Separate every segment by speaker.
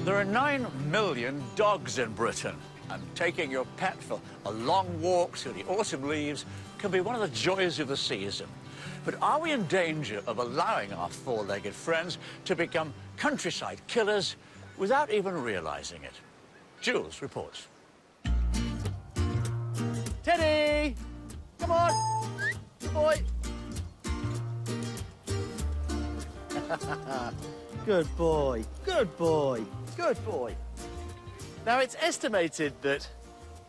Speaker 1: There are 9 million dogs in Britain, and taking your pet for a long walk through the autumn leaves can be one of the joys of the season. But are we in danger of allowing our four-legged friends to become countryside killers without even realising it? Jules reports. Teddy! Come on! Good boy!
Speaker 2: Good boy, good boy, good boy. Now, it's estimated that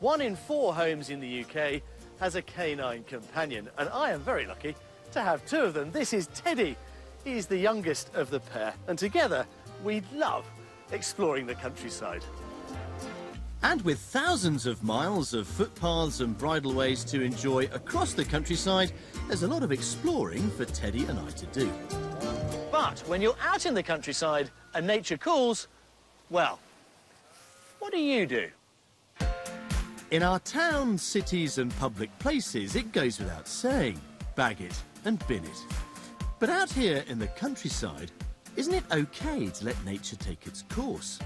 Speaker 2: 1 in 4 homes in the UK has a canine companion, and I am very lucky to have 2 of them. This is Teddy. He's the youngest of the pair, and together we love exploring the countryside.
Speaker 3: And with thousands of miles of footpaths and bridleways to enjoy across the countryside, there's a lot of exploring for Teddy and I to do.
Speaker 2: But when you're out in the countryside and nature calls, well, what do you do?
Speaker 3: In our towns, cities and public places, it goes without saying, bag it and bin it. But out here in the countryside, isn't it okay to let nature take its course?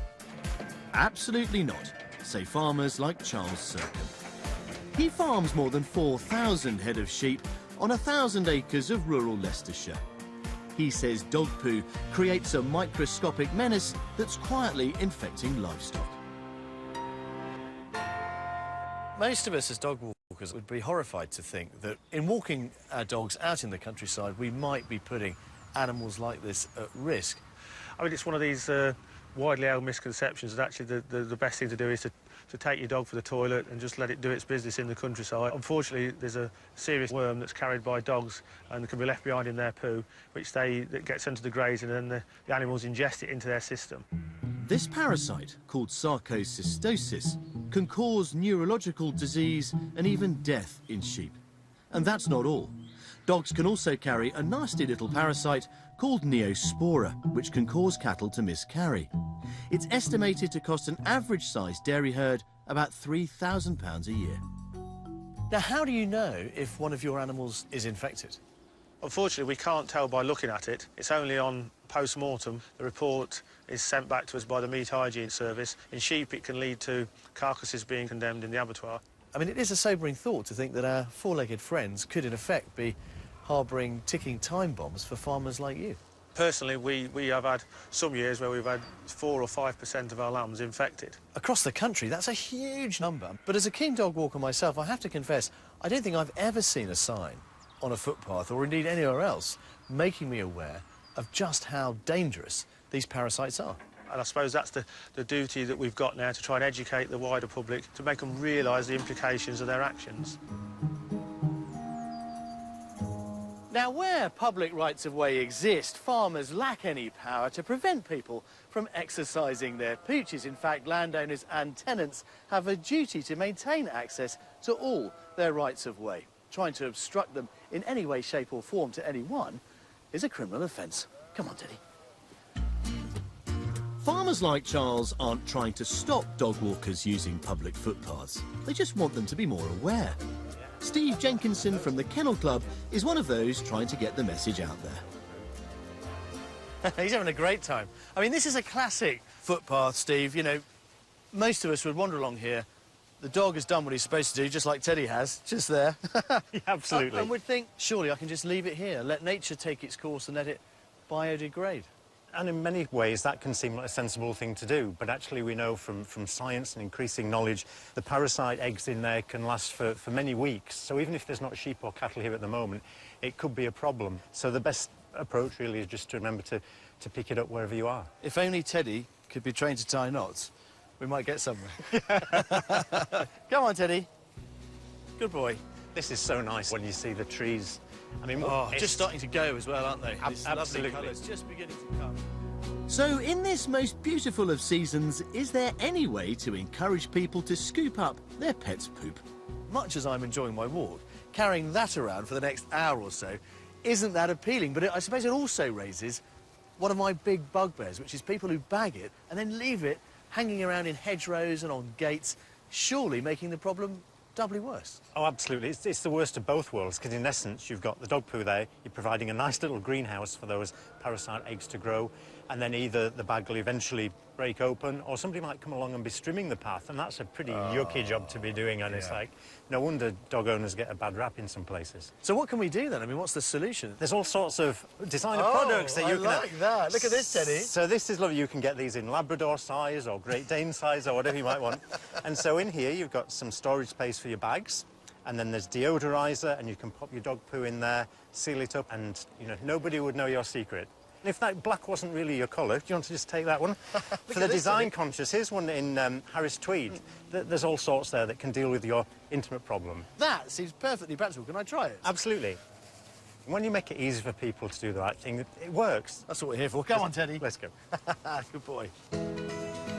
Speaker 3: Absolutely not, say farmers like Charles Sercombe. He farms more than 4,000 head of sheep on 1,000 acres of rural Leicestershire. He says dog poo creates a microscopic menace that's quietly infecting livestock.
Speaker 2: Most of us as dog walkers would be horrified to think that in walking our dogs out in the countryside, we might be putting animals like this at risk.
Speaker 4: I mean, it's one of these widely held misconceptions that actually the best thing to do is to take your dog for the toilet and just let it do its business in the countryside. Unfortunately, there's a serious worm that's carried by dogs and can be left behind in their poo, that gets into the grazing, and then the animals ingest it into their system.
Speaker 3: This parasite, called sarcocystosis, can cause neurological disease and even death in sheep. And that's not all. Dogs can also carry a nasty little parasite called neospora, which can cause cattle to miscarry. It's estimated to cost an average-sized dairy herd about £3,000 a year.
Speaker 2: Now, how do you know if one of your animals is infected?
Speaker 4: Unfortunately, we can't tell by looking at it. It's only on post-mortem. The report is sent back to us by the Meat Hygiene Service. In sheep, it can lead to carcasses being condemned in the abattoir.
Speaker 2: I mean, it is a sobering thought to think that our four-legged friends could, in effect, be harbouring ticking time bombs for farmers like you.
Speaker 4: Personally, we have had some years where we've had 4 or 5% of our lambs infected.
Speaker 2: Across the country, that's a huge number. But as a keen dog walker myself, I have to confess, I don't think I've ever seen a sign on a footpath, or indeed anywhere else, making me aware of just how dangerous these parasites are.
Speaker 4: And I suppose that's the duty that we've got now, to try and educate the wider public, to make them realise the implications of their actions.
Speaker 2: Now, where public rights-of-way exist, farmers lack any power to prevent people from exercising their pooches. In fact, landowners and tenants have a duty to maintain access to all their rights-of-way. Trying to obstruct them in any way, shape or form to anyone is a criminal offence. Come on, Teddy.
Speaker 3: Farmers like Charles aren't trying to stop dog walkers using public footpaths. They just want them to be more aware. Steve Jenkinson from the Kennel Club is one of those trying to get the message out there.
Speaker 2: He's having a great time. I mean, this is a classic footpath, Steve. You know, most of us would wander along here. The dog has done what he's supposed to do, just like Teddy has, just there.
Speaker 4: Yeah, absolutely.
Speaker 2: And we'd think, surely I can just leave it here, let nature take its course and let it biodegrade.
Speaker 5: And in many ways, that can seem like a sensible thing to do. But actually, we know from science and increasing knowledge, the parasite eggs in there can last for many weeks. So even if there's not sheep or cattle here at the moment, it could be a problem. So the best approach really is just to remember to pick it up wherever you are.
Speaker 2: If only Teddy could be trained to tie knots, we might get somewhere. Come on, Teddy. Good boy.
Speaker 5: This is so nice when you see the trees. I mean,
Speaker 2: just starting to go as well, aren't they? These
Speaker 5: absolutely.
Speaker 2: lovely colours just beginning to come.
Speaker 3: So in this most beautiful of seasons, is there any way to encourage people to scoop up their pet's poop?
Speaker 2: Much as I'm enjoying my walk, carrying that around for the next hour or so isn't that appealing, but I suppose it also raises one of my big bugbears, which is people who bag it and then leave it hanging around in hedgerows and on gates, surely making the problem doubly worse.
Speaker 5: Oh, absolutely. It's the worst of both worlds, because in essence, you've got the dog poo there, you're providing a nice little greenhouse for those parasite eggs to grow, and then either the bag will eventually break open, or somebody might come along and be strimming the path, and that's a pretty yucky job to be doing, and it's like, no wonder dog owners get a bad rap in some places.
Speaker 2: So what can we do then? I mean, what's the solution?
Speaker 5: There's all sorts of designer products that you can...
Speaker 2: I like that. Look at this, Teddy.
Speaker 5: So this is lovely. You can get these in Labrador size or Great Dane size or whatever you might want. And so in here you've got some storage space for your bags, and then there's deodorizer, and you can pop your dog poo in there, seal it up, and, you know, nobody would know your secret. If that black wasn't really your colour, do you want to just take that one? For the design conscious, here's one in Harris Tweed. There's all sorts there that can deal with your intimate problem.
Speaker 2: That seems perfectly practical. Can I try it?
Speaker 5: Absolutely. When you make it easy for people to do the right thing, it works.
Speaker 2: That's what we're here for. Come on, Teddy.
Speaker 5: Let's go.
Speaker 2: Good boy.